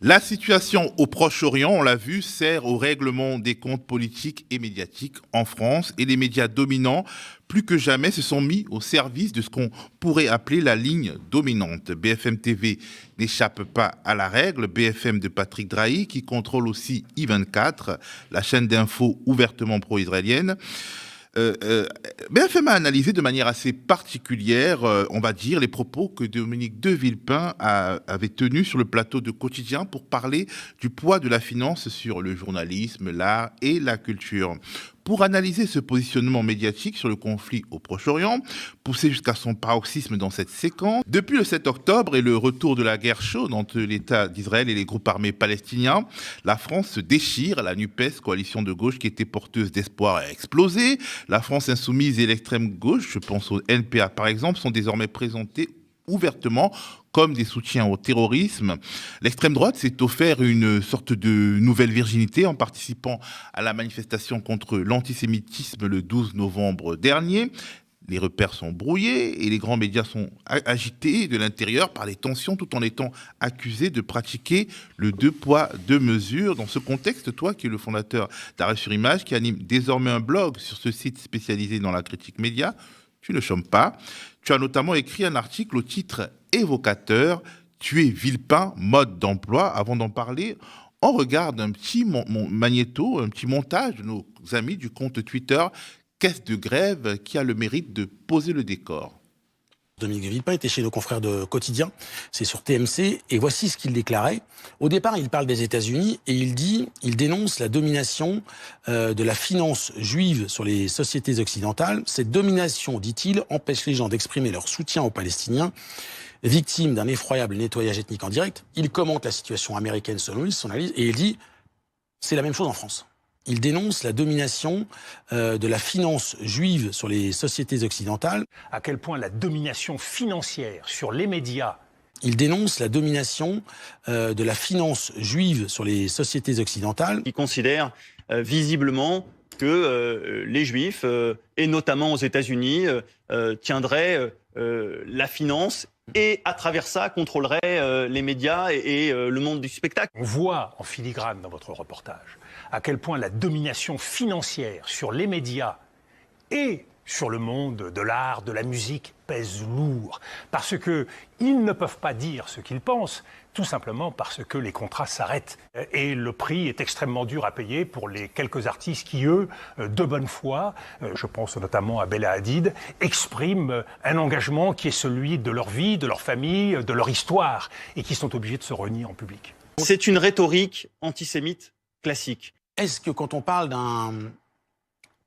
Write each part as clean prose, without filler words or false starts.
La situation au Proche-Orient, on l'a vu, sert au règlement des comptes politiques et médiatiques en France et les médias dominants, plus que jamais, se sont mis au service de ce qu'on pourrait appeler la ligne dominante. BFM TV n'échappe pas à la règle, BFM de Patrick Drahi qui contrôle aussi I24, la chaîne d'infos ouvertement pro-israélienne. BFM a analysé de manière assez particulière, on va dire, les propos que Dominique de Villepin avait tenus sur le plateau de Quotidien pour parler du poids de la finance sur le journalisme, l'art et la culture. Pour analyser ce positionnement médiatique sur le conflit au Proche-Orient, poussé jusqu'à son paroxysme dans cette séquence, depuis le 7 octobre et le retour de la guerre chaude entre l'État d'Israël et les groupes armés palestiniens, la France se déchire. La NUPES, coalition de gauche qui était porteuse d'espoir, a explosé. La France insoumise et l'extrême gauche, je pense au NPA par exemple, sont désormais présentés ouvertement comme des soutiens au terrorisme. L'extrême droite s'est offert une sorte de nouvelle virginité en participant à la manifestation contre l'antisémitisme le 12 novembre dernier. Les repères sont brouillés et les grands médias sont agités de l'intérieur par les tensions tout en étant accusés de pratiquer le deux poids, deux mesures. Dans ce contexte, toi qui es le fondateur d'Arrêt sur Image, qui anime désormais un blog sur ce site spécialisé dans la critique média, tu ne chômes pas. Tu as notamment écrit un article au titre évocateur « Tuer Villepin, mode d'emploi ». Avant d'en parler, on regarde un petit magnéto, un petit montage de nos amis du compte Twitter « Caisse de grève » qui a le mérite de poser le décor. Dominique de Villepin était chez nos confrères de Quotidien, c'est sur TMC, et voici ce qu'il déclarait. Au départ, il parle des États-Unis et il dénonce la domination de la finance juive sur les sociétés occidentales. Cette domination, dit-il, empêche les gens d'exprimer leur soutien aux Palestiniens, victimes d'un effroyable nettoyage ethnique en direct. Il commente la situation américaine selon lui, son analyse, et il dit « c'est la même chose en France ». Il dénonce la domination de la finance juive sur les sociétés occidentales. À quel point la domination financière sur les médias. Il dénonce la domination de la finance juive sur les sociétés occidentales. Il considère visiblement que les Juifs, et notamment aux États-Unis, tiendraient la finance et à travers ça contrôleraient les médias et le monde du spectacle. On voit en filigrane dans votre reportage à quel point la domination financière sur les médias et sur le monde de l'art, de la musique, pèse lourd. Parce qu'ils ne peuvent pas dire ce qu'ils pensent, tout simplement parce que les contrats s'arrêtent. Et le prix est extrêmement dur à payer pour les quelques artistes qui, eux, de bonne foi, je pense notamment à Bella Hadid, expriment un engagement qui est celui de leur vie, de leur famille, de leur histoire, et qui sont obligés de se renier en public. C'est une rhétorique antisémite classique. Est-ce que quand on parle d'un,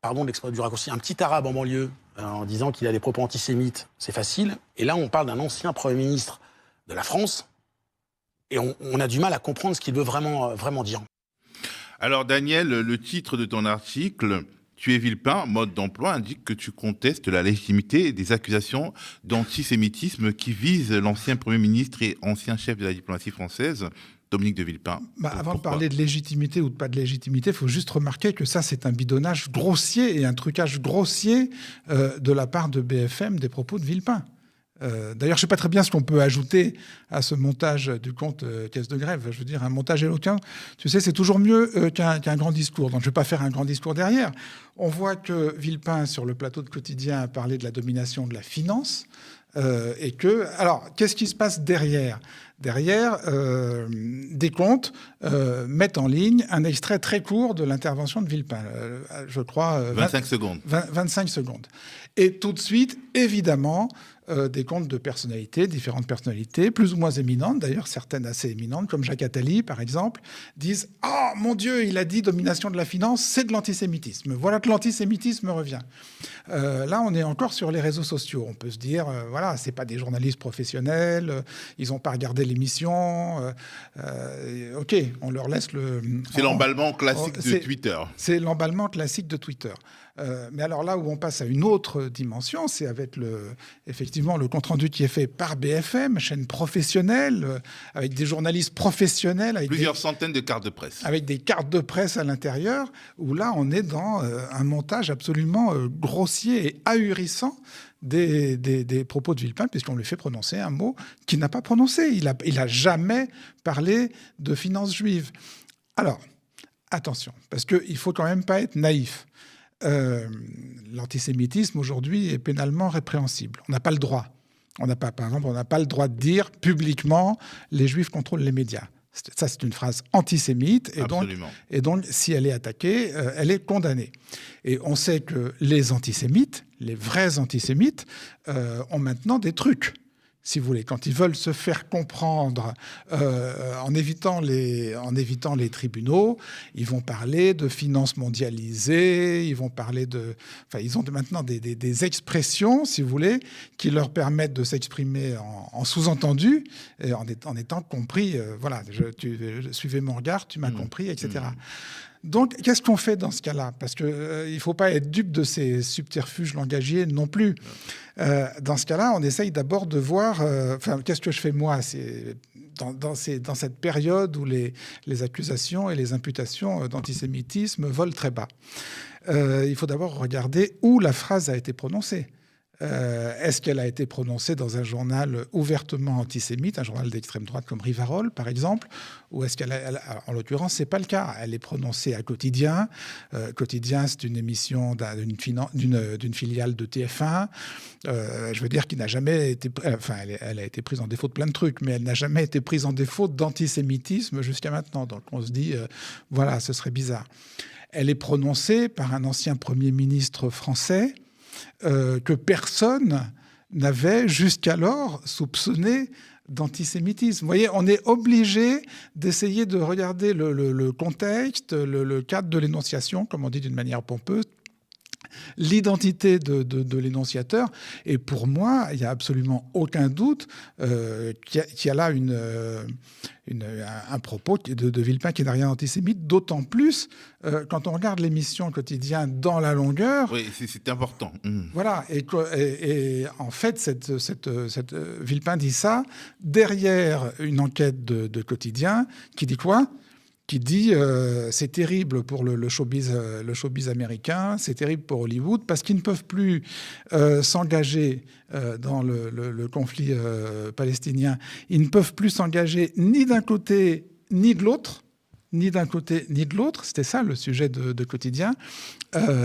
pardon d'exprimer du raccourci, un petit arabe en banlieue, en disant qu'il a des propos antisémites, c'est facile, et là on parle d'un ancien Premier ministre de la France, et on a du mal à comprendre ce qu'il veut vraiment dire. Alors Daniel, le titre de ton article « Tuer Villepin, mode d'emploi » indique que tu contestes la légitimité des accusations d'antisémitisme qui visent l'ancien Premier ministre et ancien chef de la diplomatie française, Dominique de Villepin. Avant de parler de légitimité ou de pas de légitimité, il faut juste remarquer que ça, c'est un bidonnage grossier et un trucage grossier de la part de BFM des propos de Villepin. D'ailleurs, je ne sais pas très bien ce qu'on peut ajouter à ce montage du compte Caisse de grève. Je veux dire, un montage éloquent, tu sais, c'est toujours mieux qu'un grand discours. Donc, je ne vais pas faire un grand discours derrière. On voit que Villepin, sur le plateau de Quotidien, a parlé de la domination de la finance. Et que, alors, qu'est-ce qui se passe derrière ? Derrière, des comptes mettent en ligne un extrait très court de l'intervention de Villepin. Je crois... 25 secondes. 25 secondes. Et tout de suite, évidemment, des comptes de personnalités, différentes personnalités, plus ou moins éminentes, d'ailleurs, certaines assez éminentes, comme Jacques Attali, par exemple, disent « Oh, mon Dieu, il a dit domination de la finance, c'est de l'antisémitisme. Voilà que l'antisémitisme revient. » Là, on est encore sur les réseaux sociaux. On peut se dire, voilà, c'est pas des journalistes professionnels, ils n'ont pas regardé l'émission. OK, on leur laisse le... C'est l'emballement classique de Twitter. C'est l'emballement classique de Twitter. Mais alors là où on passe à une autre dimension, c'est avec effectivement le compte-rendu qui est fait par BFM, chaîne professionnelle, avec des journalistes professionnels. Avec plusieurs centaines de cartes de presse. Avec des cartes de presse à l'intérieur, où là on est dans un montage absolument grossier et ahurissant des propos de Villepin, puisqu'on lui fait prononcer un mot qu'il n'a pas prononcé. Il a jamais parlé de finances juives. Alors, attention, parce qu'il ne faut quand même pas être naïf. L'antisémitisme, aujourd'hui, est pénalement répréhensible. On n'a pas le droit. Par exemple, on n'a pas le droit de dire publiquement « les Juifs contrôlent les médias ». Ça, c'est une phrase antisémite. Et donc, si elle est attaquée, elle est condamnée. Et on sait que les antisémites, les vrais antisémites, ont maintenant des trucs. Si vous voulez, quand ils veulent se faire comprendre en évitant les tribunaux, ils vont parler de finances mondialisées, ils vont parler ils ont maintenant des expressions, si vous voulez, qui leur permettent de s'exprimer en sous-entendu, et en étant compris. Voilà, suivez mon regard, tu m'as compris, etc. Donc, qu'est-ce qu'on fait dans ce cas-là? Parce qu'il ne faut pas être dupe de ces subterfuges langagiers non plus. Dans ce cas-là, on essaye d'abord de voir... qu'est-ce que je fais moi? C'est dans cette période où les accusations et les imputations d'antisémitisme volent très bas. Il faut d'abord regarder où la phrase a été prononcée. Est-ce qu'elle a été prononcée dans un journal ouvertement antisémite, un journal d'extrême droite comme Rivarol, par exemple, ou est-ce en l'occurrence, c'est pas le cas. Elle est prononcée à Quotidien. Quotidien, c'est une émission d'une filiale de TF1. Je veux dire, qui n'a jamais été... elle a été prise en défaut de plein de trucs, mais elle n'a jamais été prise en défaut d'antisémitisme jusqu'à maintenant. Donc on se dit, voilà, ce serait bizarre. Elle est prononcée par un ancien Premier ministre français que personne n'avait jusqu'alors soupçonné d'antisémitisme. Vous voyez, on est obligé d'essayer de regarder le contexte, le cadre de l'énonciation, comme on dit d'une manière pompeuse, l'identité de l'énonciateur. Et pour moi, il n'y a absolument aucun doute qu'il y a là un propos de Villepin qui n'a rien d'antisémite, d'autant plus quand on regarde l'émission Quotidien dans la longueur. Oui, c'est important. Voilà, et en fait, Villepin dit ça derrière une enquête de Quotidien qui dit quoi ? Qui dit c'est terrible pour le showbiz américain, c'est terrible pour Hollywood, parce qu'ils ne peuvent plus s'engager dans le conflit palestinien. Ils ne peuvent plus s'engager ni d'un côté ni de l'autre. Ni d'un côté ni de l'autre, c'était ça le sujet de Quotidien,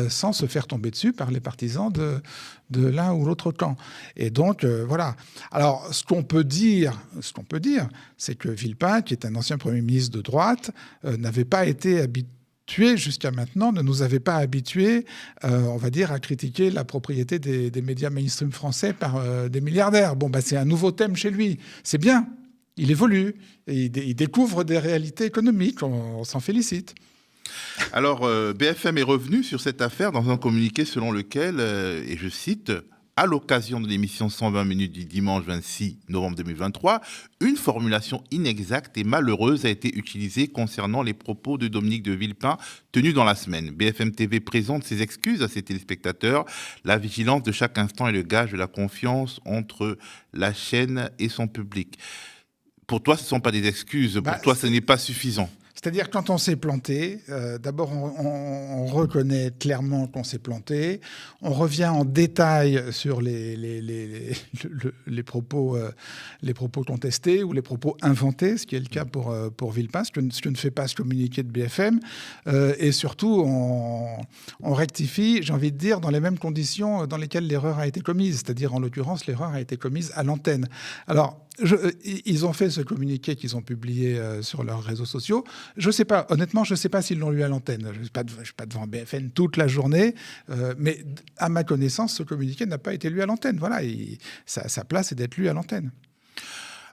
sans se faire tomber dessus par les partisans de l'un ou l'autre camp. Et donc, voilà. Alors, ce qu'on peut dire, c'est que Villepin, qui est un ancien Premier ministre de droite, n'avait pas été habitué jusqu'à maintenant, ne nous avait pas habitués, on va dire, à critiquer la propriété des médias mainstream français par des milliardaires. Bon, c'est un nouveau thème chez lui. C'est bien. Il évolue, et il découvre des réalités économiques, on s'en félicite. Alors, BFM est revenu sur cette affaire dans un communiqué selon lequel, et je cite, « À l'occasion de l'émission 120 minutes du dimanche 26 novembre 2023, une formulation inexacte et malheureuse a été utilisée concernant les propos de Dominique de Villepin tenus dans la semaine. BFM TV présente ses excuses à ses téléspectateurs. La vigilance de chaque instant est le gage de la confiance entre la chaîne et son public. » Pour toi, ce ne sont pas des excuses. Pour toi, ce n'est pas suffisant. C'est-à-dire, quand on s'est planté, d'abord, on reconnaît clairement qu'on s'est planté. On revient en détail sur les propos contestés ou les propos inventés, ce qui est le cas pour Villepin, ce que ne fait pas ce communiqué de BFM. Et surtout, on rectifie, j'ai envie de dire, dans les mêmes conditions dans lesquelles l'erreur a été commise. C'est-à-dire, en l'occurrence, l'erreur a été commise à l'antenne. Alors, ils ont fait ce communiqué qu'ils ont publié sur leurs réseaux sociaux. Je sais pas, honnêtement, je ne sais pas s'ils l'ont lu à l'antenne. Je ne suis pas devant BFM toute la journée, mais à ma connaissance, ce communiqué n'a pas été lu à l'antenne. Voilà, sa place est d'être lu à l'antenne.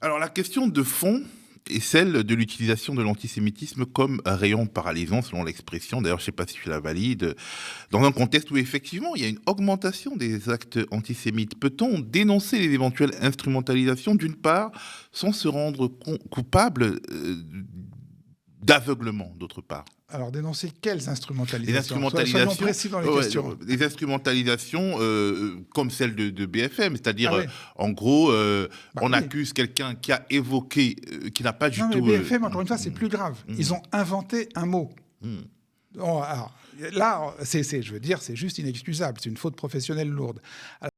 Alors la question de fond est celle de l'utilisation de l'antisémitisme comme rayon paralysant, selon l'expression, d'ailleurs je ne sais pas si tu la valides, dans un contexte où effectivement il y a une augmentation des actes antisémites. Peut-on dénoncer les éventuelles instrumentalisations d'une part, sans se rendre coupable d'aveuglement d'autre part? Alors, dénoncer quelles instrumentalisations? Les instrumentalisations, soyons précis dans les questions. Les instrumentalisations comme celle de BFM, c'est-à-dire, en gros, accuse quelqu'un qui a évoqué, qui n'a pas du tout... Non, mais BFM, encore une fois, c'est plus grave. Ils ont inventé un mot. Bon, alors, là, je veux dire, c'est juste inexcusable. C'est une faute professionnelle lourde. Alors,